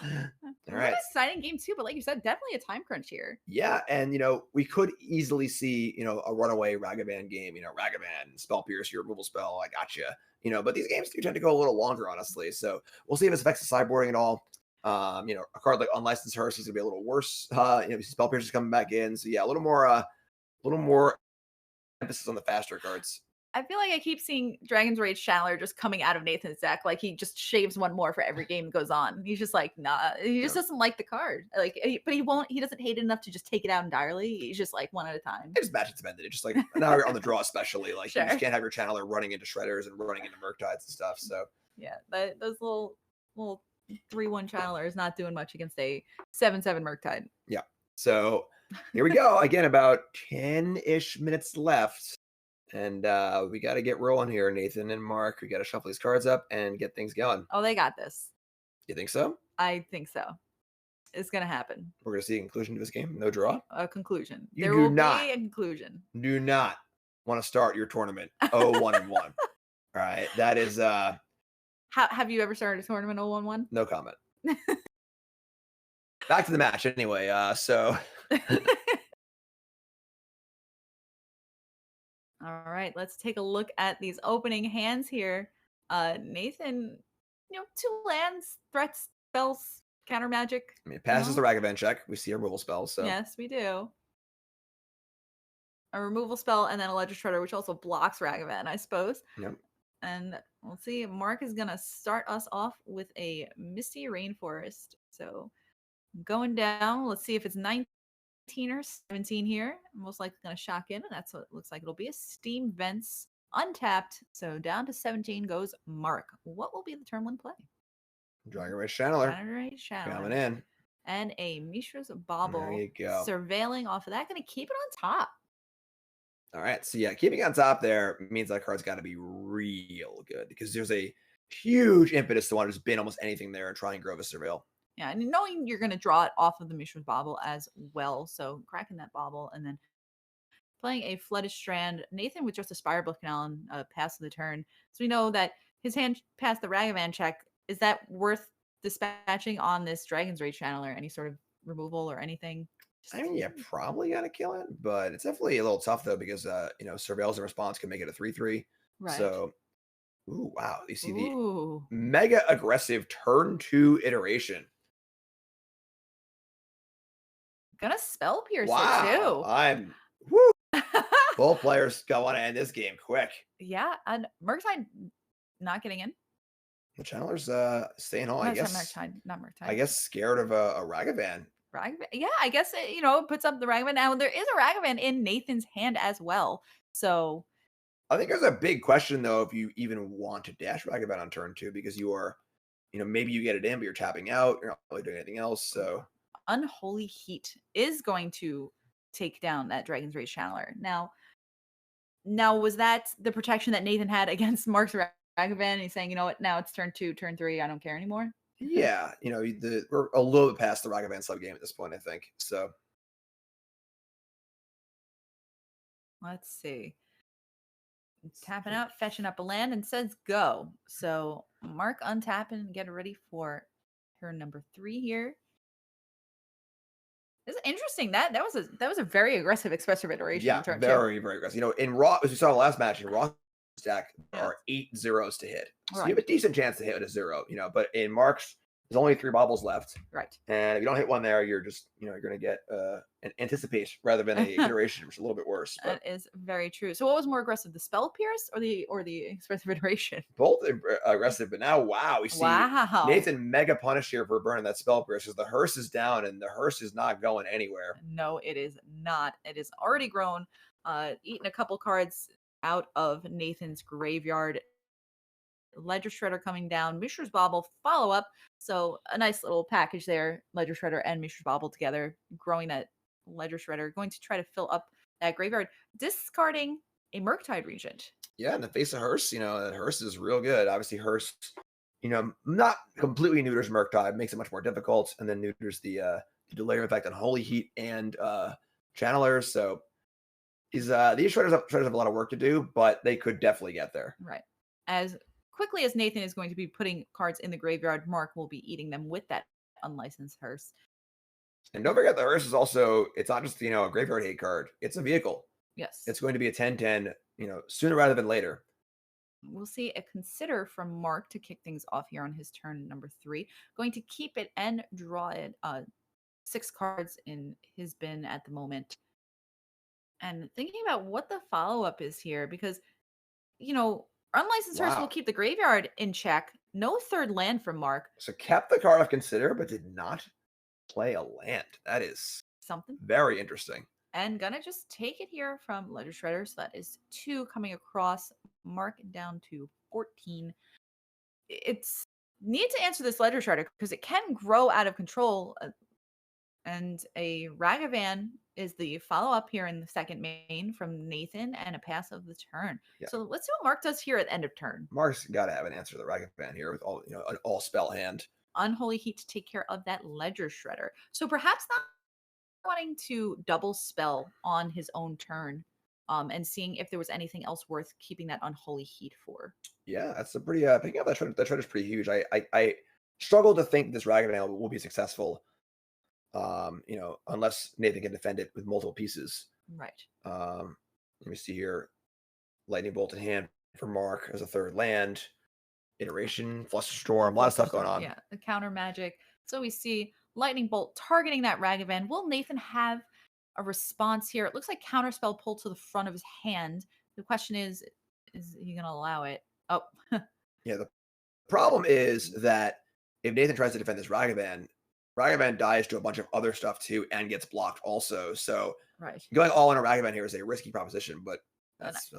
All right. An exciting game too, but like you said, definitely a time crunch here. Yeah, and we could easily see a runaway Ragavan game. Ragavan, Spell Pierce, your removal spell, I gotcha. But these games do tend to go a little longer, honestly. So we'll see if it affects the sideboarding at all. A card like Unlicensed Hearse is gonna be a little worse. Spell Pierce is coming back in, so yeah, a little more emphasis on the faster cards. I feel like I keep seeing Dragon's Rage Channeler just coming out of Nathan's deck. Like he just shaves one more for every game that goes on. He's just like, nah. He just doesn't like the card. But he won't. He doesn't hate it enough to just take it out entirely. He's just like one at a time. It just match dependent. It's just like now you're on the draw, especially like Sure. you just can't have your Channeler running into Shredders and running into Murktides and stuff. So yeah, those little 3/1 Channeler is not doing much against a 7/7 Murktide. Yeah. So here we go. Again, about 10-ish minutes left. And we got to get rolling here, Nathan and Mark. We got to shuffle these cards up and get things going. Oh, they got this. You think so? I think so. It's going to happen. We're going to see a conclusion to this game. No draw? A conclusion. You there do will not, be a conclusion. Do not want to start your tournament 0-1-1. All right. That is... Have you ever started a tournament 0-1-1? No comment. Back to the match anyway. So... All right, let's take a look at these opening hands here. Nathan, 2 lands, threats, spells, counter magic. I mean, it passes the Ragavan check. We see a removal spell. So yes, we do. A removal spell and then a Ledger Shredder, which also blocks Ragavan, I suppose. Yep. And let's see, Mark is going to start us off with a Misty Rainforest. So going down, let's see if it's 19 or 17 here. Most likely going to shock in, and that's what it looks like. It'll be a Steam Vents untapped. So down to 17 goes Mark. What will be the turn 1 play? Dragon Rage Channeler. Coming in. And a Mishra's Bauble. There you go. Surveilling off of that. Going to keep it on top. All right. So yeah, keeping on top there means that card's got to be real good because there's a huge impetus to want to just bin almost anything there and try and Grove a Surveil. Yeah, and knowing you're going to draw it off of the Mishra's Bauble as well. So cracking that bauble and then playing a Flooded Strand. Nathan with just a Spirebluff Canal and pass of the turn. So we know that his hand passed the Ragavan check. Is that worth dispatching on this Dragon's Rage Channeler? Any sort of removal or anything? I mean, you probably got to kill it, but it's definitely a little tough though because Surveils in response can make it a 3/3. Right. So, ooh, wow! You see the mega aggressive turn 2 iteration. Gonna Spell Pierce wow. it too. I'm woo. Both players want to end this game quick. Yeah, and Murktide not getting in. The Channeler's staying home. I guess Murktide, not Murktide. I guess scared of a Ragavan. Yeah, I guess it puts up the Ragavan. Now there is a Ragavan in Nathan's hand as well. So I think there's a big question though if you even want to dash Ragavan on turn 2 because you are, maybe you get it in, but you're tapping out. You're not really doing anything else. So Unholy Heat is going to take down that Dragon's Rage Channeler. Now was that the protection that Nathan had against Mark's Ragavan? He's saying, you know what, now it's turn 2, turn 3, I don't care anymore. Yeah, we're a little bit past the Ragavan sub game at this point, I think. So let's see. Tapping out, fetching up a land, and says go. So Mark untapping and get ready for turn number 3 here. It's interesting that was a very aggressive expressive iteration. Yeah, very, very aggressive. In Raw, as we saw in the last match, in Raw stack there are 8 zeros to hit. So you have a decent chance to hit with a 0, but in Mark's, there's only 3 baubles left. Right. And if you don't hit one there, you're just, you're going to get an anticipate rather than a iteration, which is a little bit worse. But that is very true. So what was more aggressive, the Spell Pierce or the expressive iteration? Both aggressive, but now, wow, we see Nathan mega punish here for burning that Spell Pierce because the hearse is down and the hearse is not going anywhere. No, it is not. It is already grown, eaten a couple cards out of Nathan's graveyard. Ledger Shredder coming down, Mishra's Bauble follow up. So a nice little package there, Ledger Shredder and Mishra's Bauble together, growing that Ledger Shredder, going to try to fill up that graveyard, discarding a Murktide Regent. Yeah, in the face of Hearse, that Hearse is real good. Obviously, Hearse not completely neuters Murktide, makes it much more difficult, and then neuters the delirium effect on Holy Heat and channelers. So these shredders have a lot of work to do, but they could definitely get there. Right. As quickly as Nathan is going to be putting cards in the graveyard, Mark will be eating them with that unlicensed hearse. And don't forget the hearse is also, it's not just, a graveyard hate card. It's a vehicle. Yes. It's going to be a 10/10, sooner rather than later. We'll see a consider from Mark to kick things off here on his turn number 3. Going to keep it and draw it 6 cards in his bin at the moment. And thinking about what the follow-up is here, because, unlicensed hearse will keep the graveyard in check. No third land from Mark. So kept the card of consider, but did not play a land. That is something very interesting. And gonna just take it here from Ledger Shredder. So that is 2 coming across. Mark down to 14. It's need to answer this Ledger Shredder because it can grow out of control. And a Ragavan is the follow-up here in the second main from Nathan, and a pass of the turn. Yeah. So let's see what Mark does here at the end of turn. Mark's got to have an answer to the Ragavan here with all, an all spell hand. Unholy Heat to take care of that Ledger Shredder. So perhaps not wanting to double spell on his own turn, and seeing if there was anything else worth keeping that Unholy Heat for. Yeah, that's a pretty picking up that Shredder is pretty huge. I struggle to think this Ragavan will be successful. Unless Nathan can defend it with multiple pieces. Right. Let me see here. Lightning Bolt in hand for Mark as a third land. Iteration, Flusterstorm, a lot of stuff going on. Yeah, the counter magic. So we see Lightning Bolt targeting that Ragavan. Will Nathan have a response here? It looks like Counterspell pulled to the front of his hand. The question is he going to allow it? Oh. Yeah, the problem is that if Nathan tries to defend this Ragavan dies to a bunch of other stuff too and gets blocked also. So going all in a Ragavan here is a risky proposition, but that's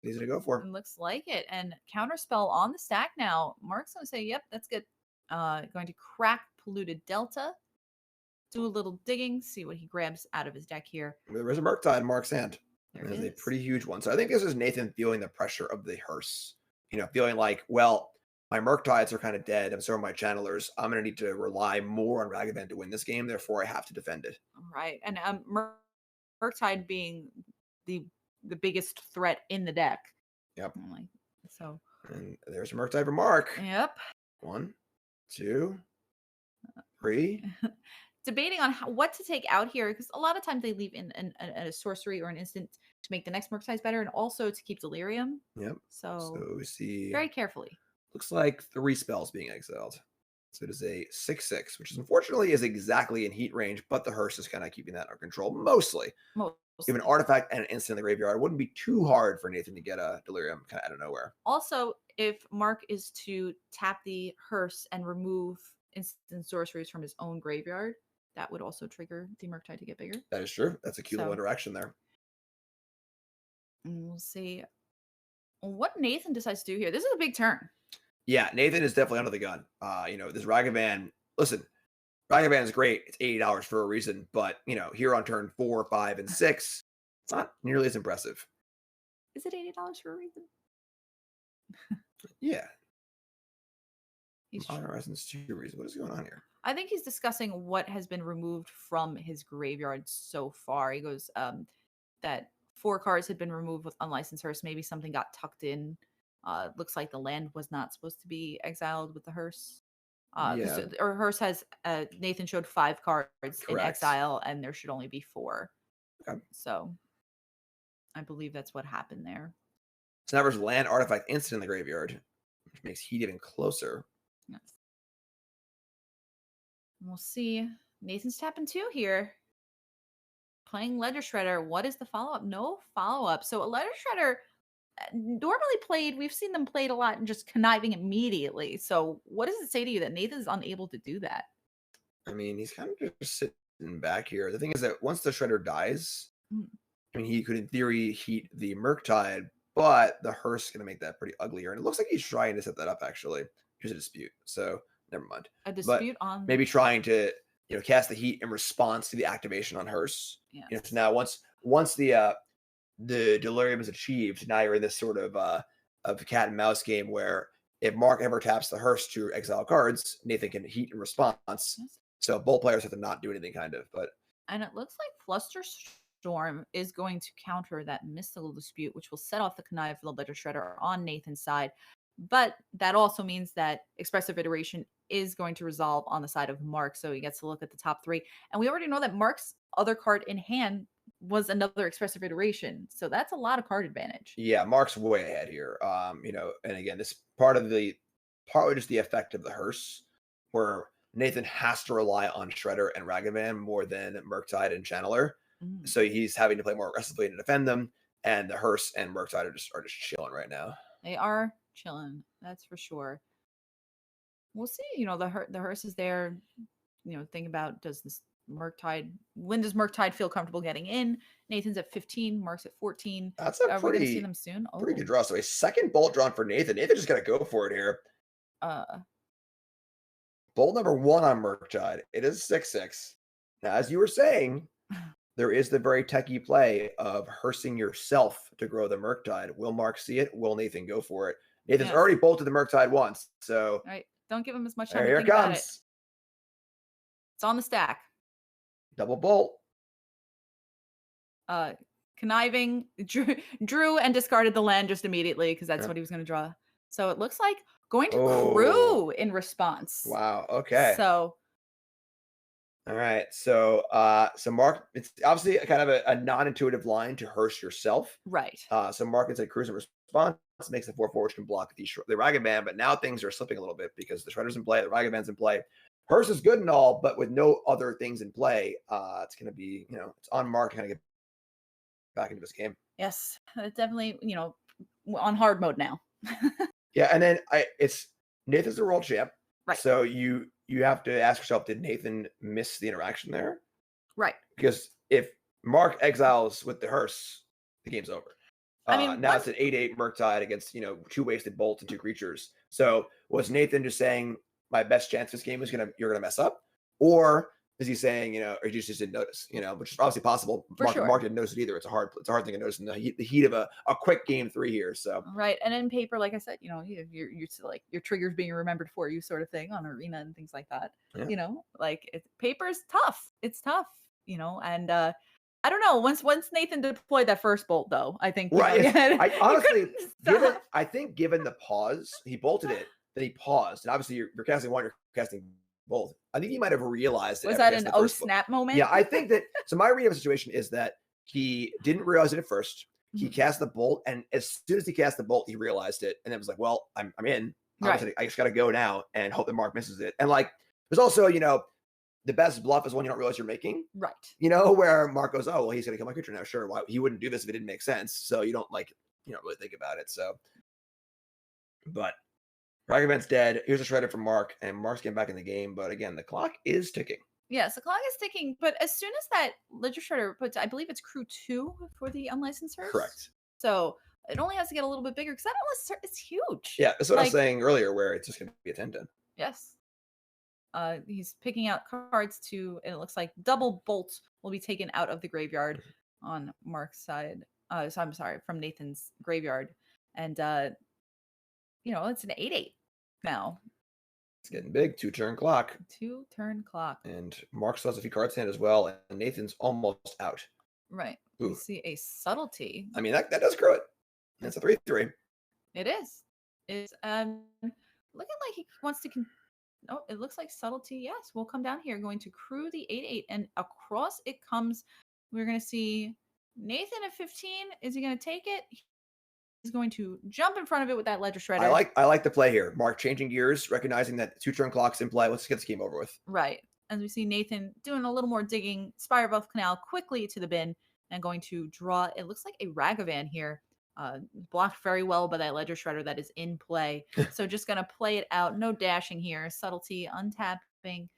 easy to go for. It looks like it. And Counterspell on the stack now. Mark's going to say, yep, that's good. Going to crack Polluted Delta. Do a little digging, see what he grabs out of his deck here. There is a Murktide in Mark's hand. There's a pretty huge one. So I think this is Nathan feeling the pressure of the hearse. Feeling like, well, my Murktides are kind of dead, and so are my channelers. I'm going to need to rely more on Ragavan to win this game. Therefore, I have to defend it. Right. And Murktide being the biggest threat in the deck. Yep. So. And there's a Murktide for Mark. Yep. 1, 2, 3. Debating on what to take out here, because a lot of times they leave in a sorcery or an instant to make the next Murktides better, and also to keep Delirium. Yep. So we see very carefully. Looks like 3 spells being exiled. So it is a 6/6, which is unfortunately is exactly in heat range, but the hearse is kind of keeping that under control mostly. If an artifact and an instant in the graveyard, it wouldn't be too hard for Nathan to get a Delirium kind of out of nowhere. Also, if Mark is to tap the hearse and remove instant sorceries from his own graveyard, that would also trigger the Murktide to get bigger. That is true. That's a cute little interaction there. And we'll see what Nathan decides to do here. This is a big turn. Yeah, Nathan is definitely under the gun. This Ragavan, listen, Ragavan is great. It's $80 for a reason, but, here on turn 4, 5, and 6, it's not nearly as impressive. Is it $80 for a reason? Yeah. Modern Horizons 2 reason. What is going on here? I think he's discussing what has been removed from his graveyard so far. He goes, that 4 cards had been removed with unlicensed hearse. Maybe something got tucked in. Looks like the land was not supposed to be exiled with the hearse. Or hearse has, Nathan showed 5 cards in exile, and there should only be 4. Okay. So I believe that's what happened there. Sniper's land artifact instant in the graveyard, which makes heat even closer. Yes. We'll see. Nathan's tapping 2 here. Playing Ledger Shredder. What is the follow-up? No follow-up. So a Ledger Shredder normally played, we've seen them played a lot and just conniving immediately. So what does it say to you that Nathan's unable to do that? I mean, he's kind of just sitting back here. The thing is that once the Shredder dies, he could in theory heat the Murktide, but the hearse is going to make that pretty uglier. And it looks like he's trying to set that up, actually. There's a dispute. So never mind. A dispute on maybe trying to cast the heat in response to the activation on hearse. Yeah. So now once the Delirium is achieved, now you're in this sort of cat and mouse game where if Mark ever taps the Hearse to exile cards, Nathan can heat in response. Yes. So both players have to not do anything, kind of. But And it looks like Flusterstorm is going to counter that Mystical Dispute, which will set off the Connive for the Ledger Shredder on Nathan's side. But that also means that Expressive Iteration is going to resolve on the side of Mark. So he gets to look at the top 3. And we already know that Mark's other card in hand was another Expressive Iteration. So that's a lot of card advantage. yeah, Mark's way ahead here. And again, this partly just the effect of the Hearse, where Nathan has to rely on Shredder and Ragavan more than Murktide and Channeler. So he's having to play more aggressively to defend them. And the Hearse and Murktide are just chilling right now. They are chilling, that's for sure. We'll see. The Hearse is there. Think about, does this Murktide, when does Murktide feel comfortable getting in? Nathan's at 15, Mark's at 14. That's a Are we gonna see them soon? Pretty good draw. So a second bolt drawn for Nathan. Nathan just got to go for it here. Bolt number 1 on Murktide. It is 6/6. Now, as you were saying, there is the very techie play of hearsing yourself to grow the Murktide. Will Mark see it? Will Nathan go for it? Nathan's already bolted the Murktide once, so all right. Don't give him as much time. Here to it think about comes. it. It's on the stack. Double bolt. Conniving, drew and discarded the land just immediately because that's what he was going to draw. So it looks like going to Crew in response. Wow. Okay. So. All right. So Mark, it's obviously kind of a non-intuitive line to hearse yourself. Right. So Mark gets a Cruise in response, makes the 4/4, which can block the Ragavan, but now things are slipping a little bit because the Shredder's in play, the Ragavan's in play. Hearse is good and all, but with no other things in play, it's going to be, it's on Mark to kind of get back into this game. Yes, it's definitely, on hard mode now. Yeah, and then it's Nathan's the world champ. Right. So you have to ask yourself, did Nathan miss the interaction there? Right. Because if Mark exiles with the Hearse, the game's over. Now it's an 8/8 Murktide against 2 wasted bolts and 2 creatures. So was Nathan just saying my best chance this game is you're gonna mess up, or is he saying or you just didn't notice? Which is obviously possible. Mark didn't notice it either. It's a hard thing to notice in the heat of a quick game 3 here. So right, and in paper, like I said, you're used to like your triggers being remembered for you, sort of thing on Arena and things like that. Yeah. Paper's tough. It's tough, and I don't know. Once Nathan deployed that first bolt, though, I think I honestly, given the pause, he bolted it. Then he paused, and obviously you're casting one, you're casting both. I think he might have realized it. Was that an snap moment? Yeah, I think that. So my read of the situation is that he didn't realize it at first. He cast the bolt, and as soon as he cast the bolt, he realized it, and it was like, "Well, I'm in. Right. I just got to go now and hope that Mark misses it." And there's also, the best bluff is one you don't realize you're making. Right. Where Mark goes, "Oh, well, he's gonna kill my creature now. Sure, why he wouldn't do this if it didn't make sense." So you don't really think about it. So, but Ragavan's dead. Here's a Shredder from Mark, and Mark's getting back in the game. But again, the clock is ticking. Yes, the clock is ticking. But as soon as that Ledger Shredder puts, I believe it's Crew 2 for the unlicensed Hearse. Correct. So it only has to get a little bit bigger because that unlicensed Hearse is huge. Yeah, that's what I was saying earlier, where it's just going to be a 10/10. Yes. He's picking out cards and it looks like double bolt will be taken out of the graveyard on Mark's side. So I'm sorry, from Nathan's graveyard. And it's an 8/8 now. It's getting big. 2-turn clock. 2-turn clock. And Mark still has a few cards in hand as well, and Nathan's almost out. Right. Ooh. We see a subtlety. I mean, that does grow it. That's a 3/3. It is. It's looking like he wants to. It looks like subtlety. Yes, we'll come down here. Going to Crew the 8/8, and across it comes. We're going to see Nathan at 15. Is he going to take it? He's going to jump in front of it with that Ledger Shredder. I like the play here. Mark changing gears, recognizing that 2-turn clock's in play. Let's get this game over with. Right. As we see Nathan doing a little more digging, Spire Buff Canal quickly to the bin and going to draw. It looks like a Ragavan here. Blocked very well by that Ledger Shredder that is in play. So just going to play it out. No dashing here. Subtlety, untapping.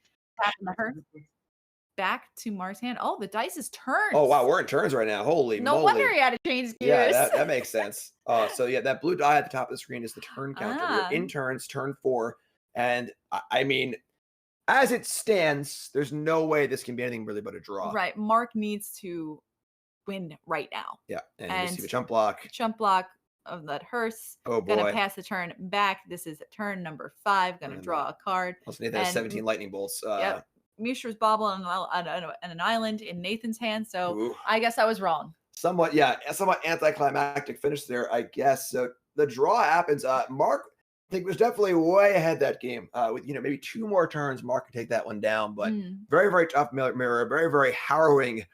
Tapping the Hearse. Back to Mark's hand. Oh, the dice is turned. Oh, wow. We're in turns right now. Holy moly. No wonder he had to change gears. Yeah, that makes sense. So, yeah, that blue die at the top of the screen is the turn counter. We're in turns, turn 4. And, I mean, as it stands, there's no way this can be anything really but a draw. Right. Mark needs to win right now. Yeah. And you see the jump block. Jump block. of that hearse. Oh Gonna boy. pass the turn back. This is turn number 5. Gonna And, draw a card. plus Nathan has And 17 lightning bolts. yep, Mishra's Bauble on an island in Nathan's hand. So Ooh. I guess I was wrong. Somewhat anticlimactic finish there, I guess. So the draw happens. Mark, I think, was definitely way ahead that game. With maybe 2 more turns, Mark could take that one down. But very, very tough mirror. Very, very harrowing